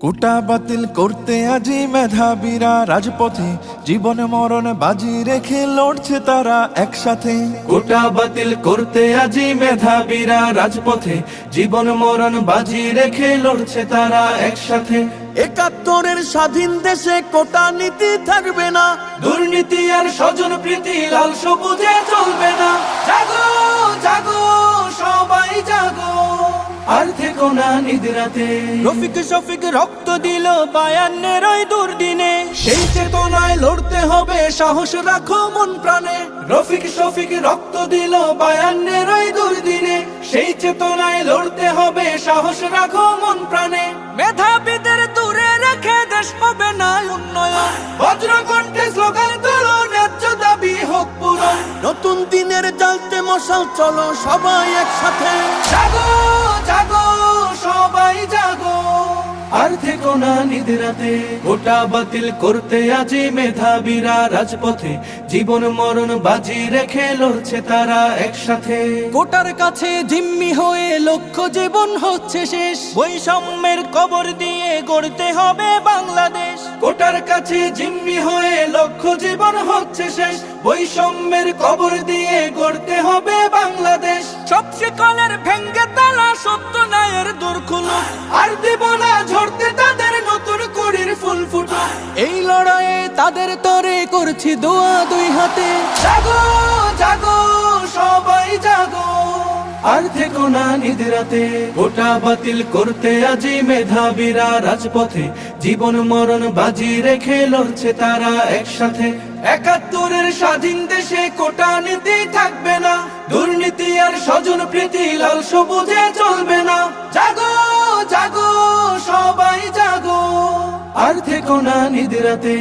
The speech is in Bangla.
কোটা বাতিল করতে আজি মেধাবীরা রাজপথে, জীবন মরণ বাজি রেখে লড়ছে তারা একসাথে। কোটা বাতিল করতে আজি মেধাবীরা রাজপথে, জীবন মরণ বাজি রেখে লড়ছে তারা একসাথে। ৭১-এর স্বাধীন দেশে কোটা নীতি থাকবে না, দুর্নীতি আর স্বজন প্রীতি লাল সবুজে চলবে না। জাগো জাগো সবাই জাগো, আর থেকো না নিদ্রাতে। রফিক শফিক রক্ত দিল ৫২-এর ওই দুর্দিনে, সেই চেতনায় লড়তে হবে, সাহস রাখো মন প্রাণে। রফিক শফিক রক্ত দিল ৫২-এর ওই দুর্দিনে, সেই চেতনায় লড়তে হবে, সাহস রাখো মন প্রাণে। মেধাবীদের দূরে রেখে দেশ হবে না উন্নয়ন, বজ্রকণ্ঠে স্লোগান তোলো, ন্যায্য দাবি হোক পূরণ। নতুন দিনের জ্বালতে মশাল, চলো সবাই একসাথে। জাগো জাগো সবাই জাগো, আর থেকো না নিদ্রাতে। কোটা বাতিল করতে আজি মেধাবীরা রাজপথে, জীবন মরণ বাজি রেখে লড়ছে তারা একসাথে। কোটার কাছে জিম্মি হয়ে লক্ষ্য জীবন হচ্ছে শেষ, বৈষম্যের কবর দিয়ে গড়তে হবে বাংলাদেশ। কোটার কাছে জিম্মি হয়ে লক্ষ্য জীবন হচ্ছে শেষ, বৈষম্যের কবর দিয়ে গড়তে হবে বাংলাদেশ। সব শিকলের ভেঙ্গে তালা সত্য ন্যায়ের দূর খুলো, আর দেব না ঝরতে তাদের নতুন করির ফুল ফুটো। এই লড়াইয়ে তাদের তরে করছি দোয়া দুই হাতে। জাগো জাগো সবাই জাগো, আর থেকো না নিদ্রাতে। কোটা বাতিল করতে আজি মেধাবীরা রাজপথে, জীবন মরণ বাজি রেখে লড়ছে তারা একসাথে। ৭১-এর স্বাধীন দেশে কোটা নীতি থাকবে না, দুর্নীতি আর স্বজন প্রীতি লাল সবুজে চলবে না। জাগো জাগো সবাই জাগো, আর থেকো না নিদ্রাতে।